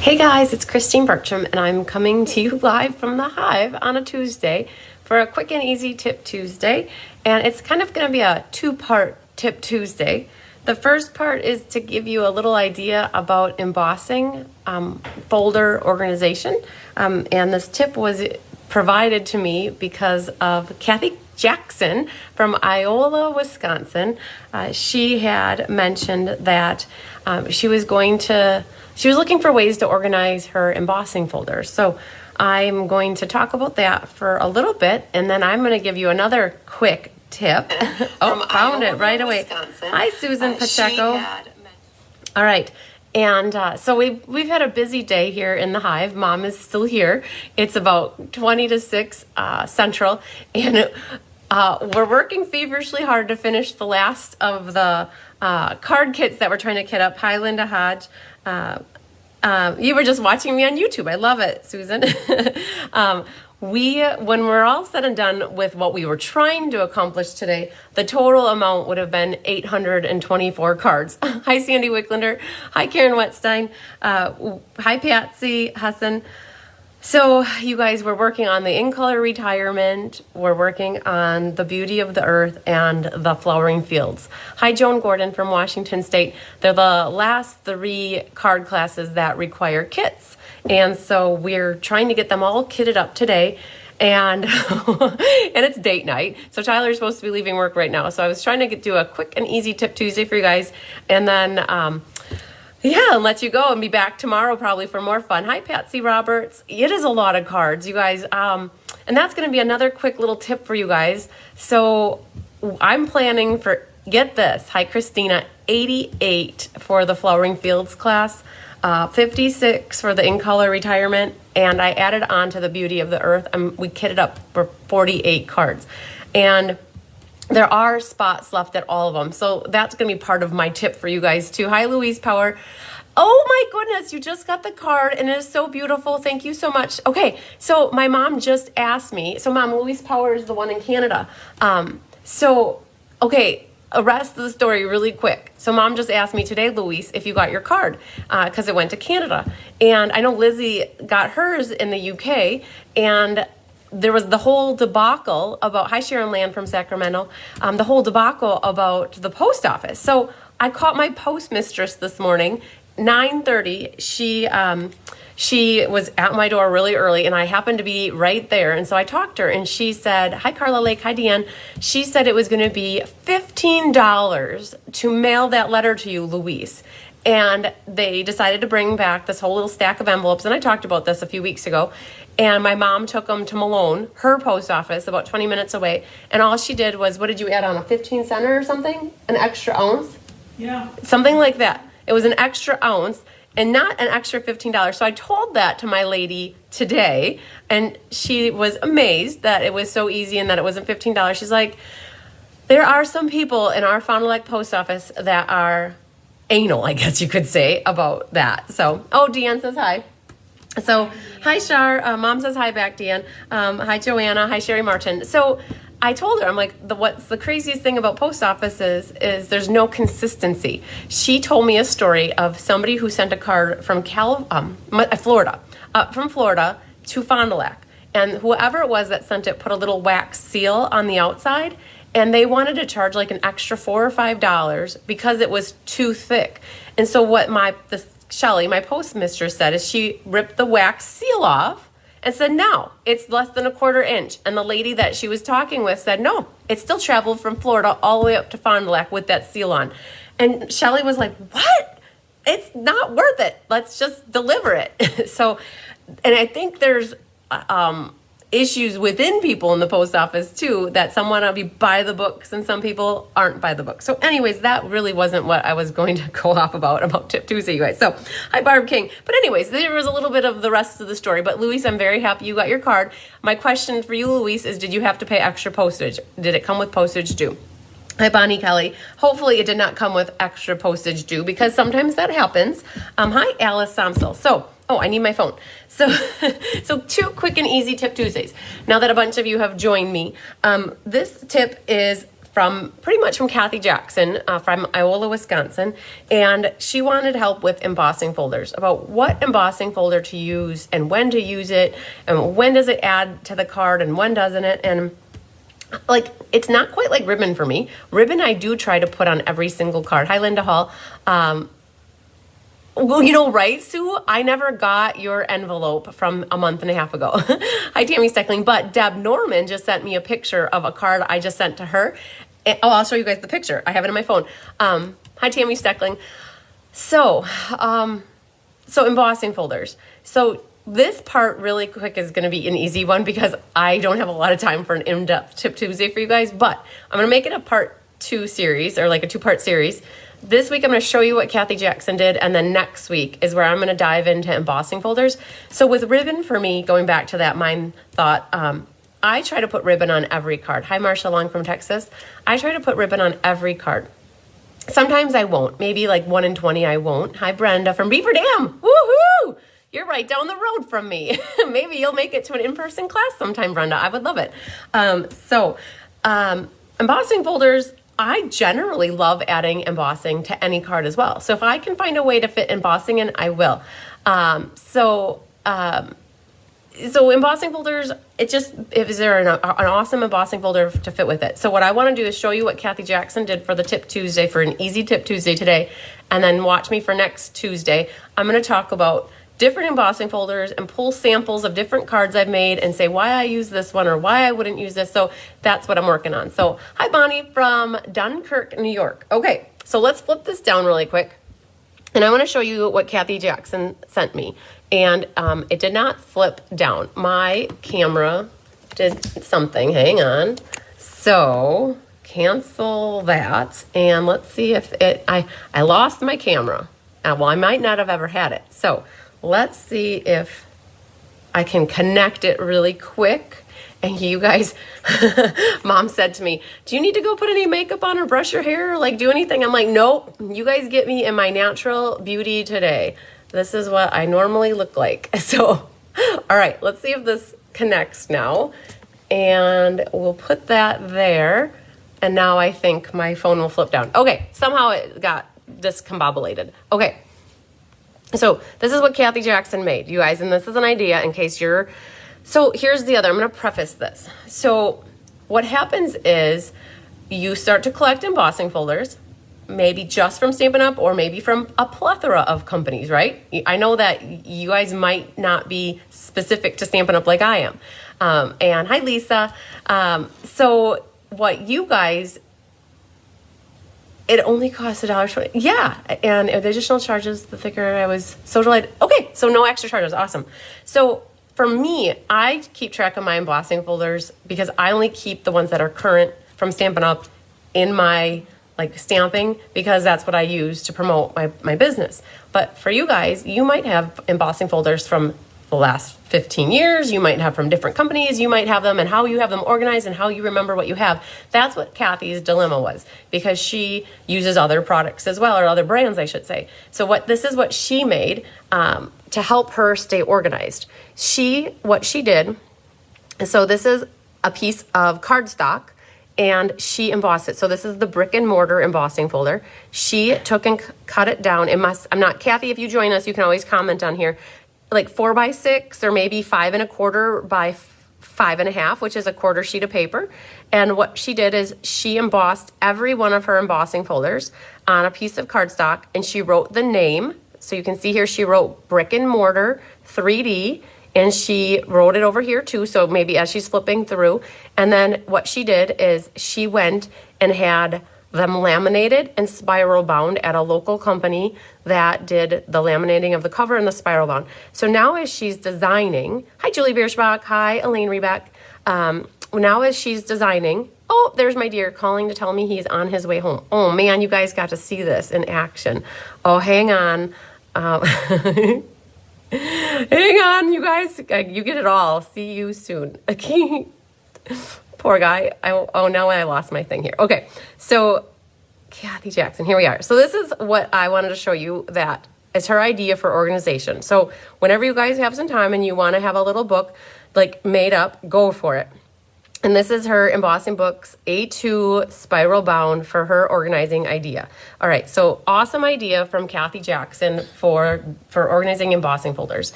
Hey guys, it's Christine Bertram, and I'm coming to you live from the Hive on a Tuesday for a quick and easy Tip Tuesday. And it's kind of going to be a two-part Tip Tuesday. The first part is to give you a little idea about embossing folder organization. And this tip was provided to me because of Kathy Jackson from Iola, Wisconsin. She had mentioned that she was looking for ways to organize her embossing folders. So I'm going to talk about that for a little bit, and then I'm going to give you another quick tip. Oh, found it right away. Hi, Susan Pacheco. All right. And so we've had a busy day here in the Hive. Mom is still here. It's about 20 to 6 Central, and we're working feverishly hard to finish the last of the card kits that we're trying to kit up. Hi, Linda Hodge. You were just watching me on YouTube. I love it, Susan. When we're all said and done with what we were trying to accomplish today, the total amount would have been 824 cards. Hi, Sandy Wicklander. Hi, Karen Wetstein. Hi, Patsy Husson. So you guys, we're working on the in-color retirement, we're working on the beauty of the earth, and the flowering fields. Hi, Joan Gordon from Washington State. They're the last 3 card classes that require kits. And so we're trying to get them all kitted up today. And and it's date night. So Tyler's supposed to be leaving work right now. So I was trying to do a quick and easy Tip Tuesday for you guys. And then and let you go and be back tomorrow probably for more fun. Hi, Patsy Roberts. It is a lot of cards, you guys. And that's going to be another quick little tip for you guys. So I'm planning for, get this, hi, Christina, 88 for the Flowering Fields class, 56 for the in-color retirement, and I added on to the beauty of the earth. We kitted up for 48 cards. And there are spots left at all of them. So that's going to be part of my tip for you guys too. Hi, Louise Power. Oh my goodness, you just got the card and it is so beautiful. Thank you so much. Okay, so my mom just asked me. So Mom, Louise Power is the one in Canada. Okay, the rest of the story really quick. So Mom just asked me today, Louise, if you got your card because it went to Canada. And I know Lizzie got hers in the UK, and there was the whole debacle about, hi Sharon Land from Sacramento, the whole debacle about the post office. So I caught my postmistress this morning, 9:30. She was at my door really early, and I happened to be right there. And so I talked to her, and she said, hi Carla Lake, hi Deanne. She said it was going to be $15 to mail that letter to you, Louise. And they decided to bring back this whole little stack of envelopes. And I talked about this a few weeks ago. And my mom took them to Malone, her post office, about 20 minutes away. And all she did was, what did you add on, a 15 center or something? An extra ounce? Yeah. Something like that. It was an extra ounce and not an extra $15. So I told that to my lady today. And she was amazed that it was so easy and that it wasn't $15. She's like, there are some people in our Fond du Lac post office that are anal, I guess you could say, about that. So, Deanne says hi. So, hi, Shar. Mom says hi back, Deanne. Hi, Joanna. Hi, Sherry Martin. So, I told her, I'm like, what's the craziest thing about post offices is there's no consistency. She told me a story of somebody who sent a card from Florida to Fond du Lac. And whoever it was that sent it put a little wax seal on the outside, and they wanted to charge like an extra $4 or $5 because it was too thick. And so what Shelly, my postmistress, said is she ripped the wax seal off and said, no, it's less than a 1/4 inch. And the lady that she was talking with said, no, it still traveled from Florida all the way up to Fond du Lac with that seal on. And Shelly was like, what? It's not worth it. Let's just deliver it. So, and I think there's issues within people in the post office too, that some want to be by the books and some people aren't by the book. So anyways, that really wasn't what I was going to go off about Tip Tuesday, you guys. So hi, Barb King. But anyways, there was a little bit of the rest of the story. But Luis, I'm very happy you got your card. My question for you, Luis, is did you have to pay extra postage? Did it come with postage due? Hi, Bonnie Kelly. Hopefully it did not come with extra postage due because sometimes that happens. Hi, Alice Samsel. So, I need my phone. So 2 quick and easy Tip Tuesdays. Now that a bunch of you have joined me, this tip is pretty much from Kathy Jackson from Iola, Wisconsin. And she wanted help with embossing folders, about what embossing folder to use and when to use it and when does it add to the card and when doesn't it. And like, it's not quite like ribbon for me. Ribbon I do try to put on every single card. Hi, Linda Hall. Well, right, Sue? I never got your envelope from a month and a half ago. Hi, Tammy Steckling. But Deb Norman just sent me a picture of a card I just sent to her. I'll show you guys the picture. I have it in my phone. Hi, Tammy Steckling. So embossing folders. So this part really quick is going to be an easy one because I don't have a lot of time for an in-depth Tip Tuesday for you guys. But I'm going to make it a part 2 series, or like a 2-part series. This week I'm going to show you what Kathy Jackson did, and then next week is where I'm going to dive into embossing folders. So with ribbon, for me, going back to that mind thought, I try to put ribbon on every card. Hi, Marsha Long from Texas. I try to put ribbon on every card. Sometimes I won't. Maybe like 1 in 20 I won't. Hi, Brenda from Beaver Dam. Woohoo! You're right down the road from me. Maybe you'll make it to an in-person class sometime, Brenda. I would love it. Embossing folders, I generally love adding embossing to any card as well. So if I can find a way to fit embossing in, I will. So embossing folders, is there an awesome embossing folder to fit with it? So what I want to do is show you what Kathy Jackson did for the Tip Tuesday, for an easy Tip Tuesday today, and then watch me for next Tuesday. I'm going to talk about different embossing folders and pull samples of different cards I've made and say why I use this one or why I wouldn't use this. So that's what I'm working on. So hi, Bonnie from Dunkirk, New York. Okay, so let's flip this down really quick. And I want to show you what Kathy Jackson sent me. And it did not flip down. My camera did something. Hang on. So cancel that. And let's see if I lost my camera. Well, I might not have ever had it. So let's see if I can connect it really quick. And you guys, Mom said to me, do you need to go put any makeup on or brush your hair or like do anything? I'm like, nope, you guys get me in my natural beauty today. This is what I normally look like. So, all right, let's see if this connects now. And we'll put that there. And now I think my phone will flip down. Okay, somehow it got discombobulated. Okay. So this is what Kathy Jackson made, you guys, and this is an idea in case you're... So here's the other, I'm going to preface this. So what happens is you start to collect embossing folders, maybe just from Stampin' Up! Or maybe from a plethora of companies, right? I know that you guys might not be specific to Stampin' Up! Like I am. And hi, Lisa. So what you guys... It only costs $1.20. Yeah, and the additional charges, the thicker I was so delighted. Okay, so no extra charges. Awesome. So for me, I keep track of my embossing folders because I only keep the ones that are current from Stampin' Up! In my like stamping because that's what I use to promote my business. But for you guys, you might have embossing folders from the last 15 years, you might have from different companies, you might have them, and how you have them organized and how you remember what you have. That's what Kathy's dilemma was, because she uses other products as well, or other brands, I should say. So this is what she made to help her stay organized. What she did, so this is a piece of cardstock, and she embossed it. So this is the brick and mortar embossing folder. She took and cut it down. I'm not, Kathy, if you join us, you can always comment on here, like 4x6 or maybe 5 1/4 by 5 1/2, which is a quarter sheet of paper. And what she did is she embossed every one of her embossing folders on a piece of cardstock, and she wrote the name. So you can see here, she wrote brick and mortar 3D, and she wrote it over here too. So maybe as she's flipping through, and then what she did is she went and had them laminated and spiral bound at a local company that did the laminating of the cover and the spiral bound. So now as she's designing, hi Julie Bierschbach, hi Elaine Rebeck. Now as she's designing, oh, there's my dear calling to tell me he's on his way home. Oh man, you guys got to see this in action. Oh, hang on. Hang on, you guys, you get it all. See you soon. Poor guy. Now I lost my thing here. Okay, so Kathy Jackson, here we are. So this is what I wanted to show you, that is her idea for organization. So whenever you guys have some time and you want to have a little book like made up, go for it. And this is her Embossing Books A2 spiral bound for her organizing idea. All right, so awesome idea from Kathy Jackson for organizing embossing folders.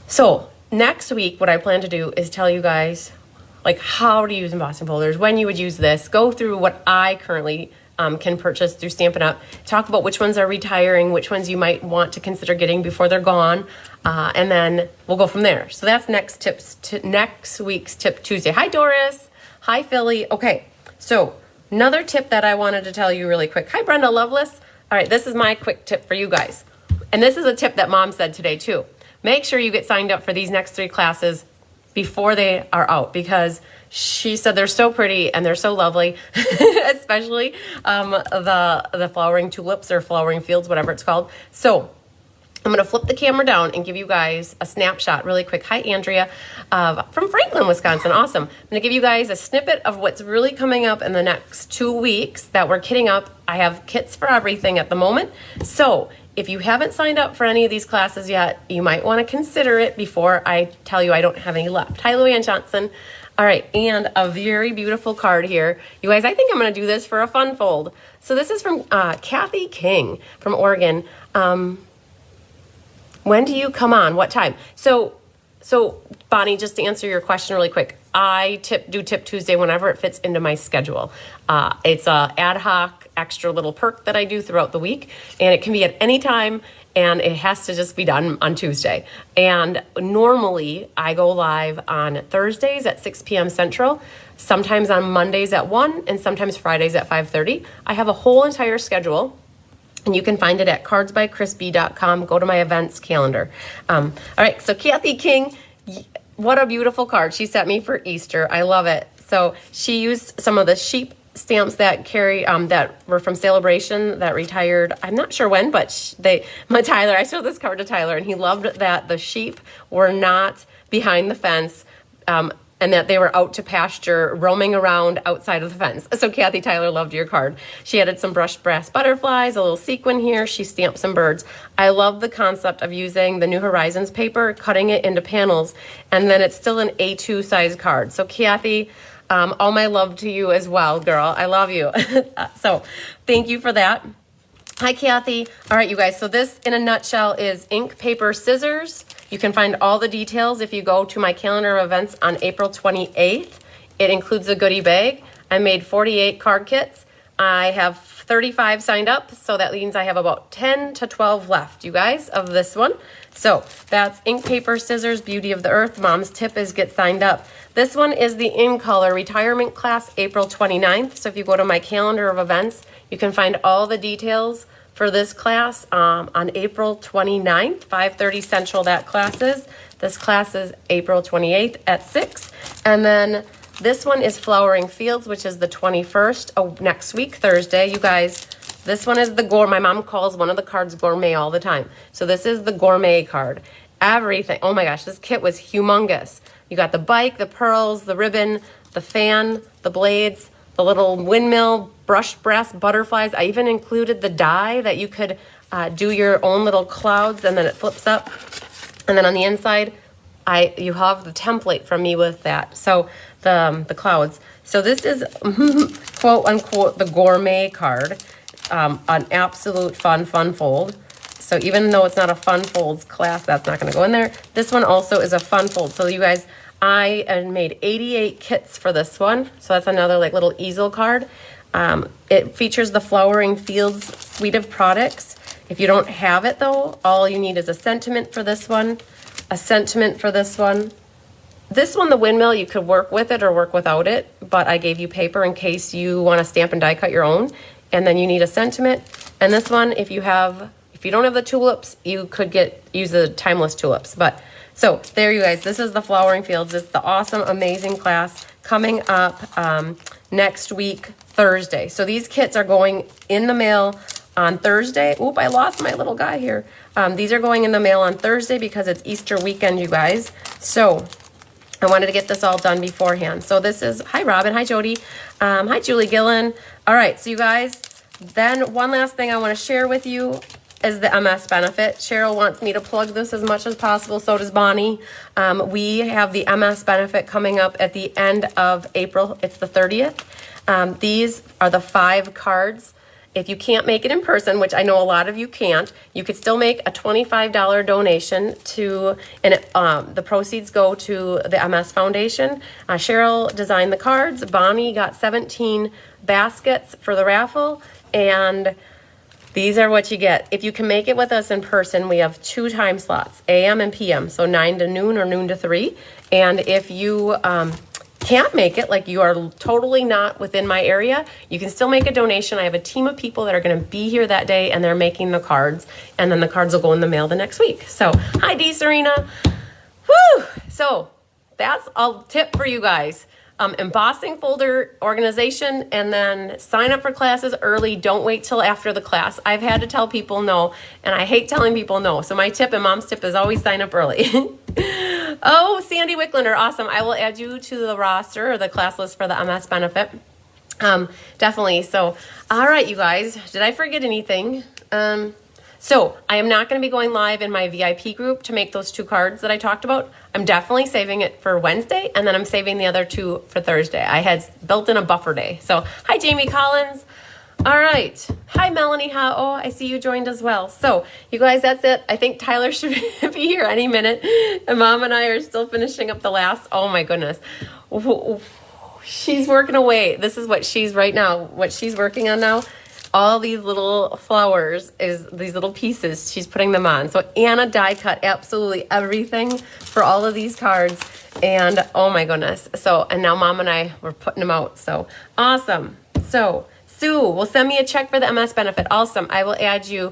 So next week, what I plan to do is tell you guys like how to use embossing folders, when you would use this, go through what I currently can purchase through Stampin' Up, talk about which ones are retiring, which ones you might want to consider getting before they're gone, and then we'll go from there. So that's next week's Tip Tuesday. Hi, Doris. Hi, Philly. Okay, so another tip that I wanted to tell you really quick. Hi, Brenda Lovelace. All right, this is my quick tip for you guys. And this is a tip that Mom said today, too. Make sure you get signed up for these next 3 classes before they are out, because she said they're so pretty and they're so lovely, especially the flowering tulips or flowering fields, whatever it's called. So I'm going to flip the camera down and give you guys a snapshot really quick. Hi, Andrea, from Franklin, Wisconsin. Awesome. I'm going to give you guys a snippet of what's really coming up in the next 2 weeks that we're kitting up. I have kits for everything at the moment. So if you haven't signed up for any of these classes yet, you might want to consider it before I tell you I don't have any left. Hi, Louanne Johnson. All right, and a very beautiful card here. You guys, I think I'm going to do this for a fun fold. So this is from Kathy King from Oregon. When do you come on? What time? So Bonnie, just to answer your question really quick, I do Tip Tuesday whenever it fits into my schedule. It's a ad hoc extra little perk that I do throughout the week, and it can be at any time, and it has to just be done on Tuesday. And normally I go live on Thursdays at 6 p.m. Central, sometimes on Mondays at 1, and sometimes Fridays at 5:30. I have a whole entire schedule, and you can find it at cardsbychrisb.com. Go to my events calendar. All right, so Kathy King, what a beautiful card she sent me for Easter. I love it. So she used some of the sheep stamps that that were from Sale-a-bration that retired. I'm not sure when, but Tyler, I showed this card to Tyler, and he loved that the sheep were not behind the fence, and that they were out to pasture, roaming around outside of the fence. So Kathy, Tyler loved your card. She added some brushed brass butterflies, a little sequin here. She stamped some birds. I love the concept of using the New Horizons paper, cutting it into panels, and then it's still an A2 size card. So Kathy, all my love to you as well, girl. I love you. So thank you for that. Hi, Kathy. All right, you guys. So this, in a nutshell, is ink, paper, scissors. You can find all the details if you go to my calendar of events on April 28th. It includes a goodie bag. I made 48 card kits. I have 35 signed up, so that means I have about 10 to 12 left, you guys, of this one. So that's ink, paper, scissors, beauty of the earth. Mom's tip is get signed up. This one is the In Color retirement class, April 29th. So if you go to my calendar of events, you can find all the details for this class on April 29th, 5:30 Central, that class is. This class is April 28th at 6. And then this one is Flowering Fields, which is the 21st, next week, Thursday. You guys, this one is the gourmet. My mom calls one of the cards gourmet all the time. So this is the gourmet card. Everything. Oh my gosh, this kit was humongous. You got the bike, the pearls, the ribbon, the fan, the blades, the little windmill, brushed brass butterflies. I even included the die that you could do your own little clouds, and then it flips up. And then on the inside, you have the template from me with that. So the clouds. So this is quote unquote the gourmet card, an absolute fun fold. So even though it's not a fun folds class, that's not going to go in there. This one also is a fun fold. So you guys, I made 88 kits for this one. So that's another like little easel card. It features the Flowering Fields suite of products. If you don't have it though, all you need is a sentiment for this one, a sentiment for this one. This one, the windmill, you could work with it or work without it, but I gave you paper in case you want to stamp and die cut your own. And then you need a sentiment. And this one, if you don't have the tulips, you could use the timeless tulips. But so there you guys, this is the Flowering Fields. It's the awesome, amazing class coming up next week, Thursday. So these kits are going in the mail on Thursday. Oop, I lost my little guy here. These are going in the mail on Thursday because it's Easter weekend, you guys. So I wanted to get this all done beforehand. So this is, hi Robin, hi Jody, hi Julie Gillen. All right, so you guys, then one last thing I want to share with you is the MS benefit. Cheryl wants me to plug this as much as possible. So does Bonnie. We have the MS benefit coming up at the end of April. It's the 30th. These are the 5 cards. If you can't make it in person, which I know a lot of you can't, you could still make a $25 donation to, and the proceeds go to the MS Foundation. Cheryl designed the cards. Bonnie got 17 baskets for the raffle, and these are what you get. If you can make it with us in person, we have 2 time slots, AM and PM, so 9 to noon or noon to 3. And if you can't make it, like you are totally not within my area, you can still make a donation. I have a team of people that are going to be here that day, and they're making the cards, and then the cards will go in the mail the next week. So, hi, Dee Serena. Woo! So, that's a tip for you guys. Embossing folder organization, and then sign up for classes early. Don't wait till after the class. I've had to tell people no, and I hate telling people no. So my tip and mom's tip is always sign up early. Oh, Sandy Wicklander, awesome. I will add you to the roster or the class list for the MS benefit. Definitely. So, all right, you guys, did I forget anything? So I am not going to be going live in my VIP group to make those 2 cards that I talked about. I'm definitely saving it for Wednesday, and then I'm saving the other 2 for Thursday. I had built in a buffer day. So hi, Jamie Collins. All right. Hi, Melanie Ha-Oh. I see you joined as well. So you guys, that's it. I think Tyler should be here any minute. And Mom and I are still finishing up the last. Oh my goodness. She's working away. This is what she's right now, what she's working on now. All these little flowers is these little pieces. She's putting them on. So Anna die cut absolutely everything for all of these cards. And oh my goodness. So, and now Mom and I were putting them out. So awesome. So Sue will send me a check for the MS benefit. Awesome. I will add you.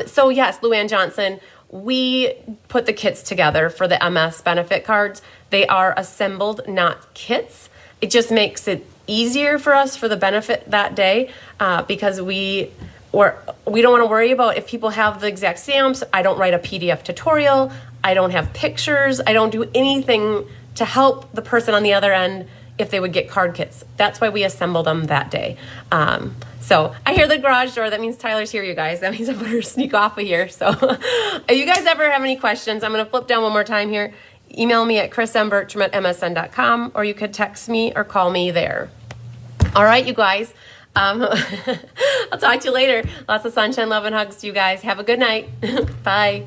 So yes, Luann Johnson, we put the kits together for the MS benefit cards. They are assembled, not kits. It just makes it easier for us for the benefit that day because we don't want to worry about if people have the exact stamps. I don't write a PDF tutorial. I don't have pictures. I don't do anything to help the person on the other end if they would get card kits. That's why we assemble them that day. So I hear the garage door. That means Tyler's here, you guys. That means I better sneak off of here. So if you guys ever have any questions, I'm going to flip down one more time here. Email me at chrismbertram@msn.com, or you could text me or call me there. All right, you guys. I'll talk to you later. Lots of sunshine, love, and hugs to you guys. Have a good night. Bye.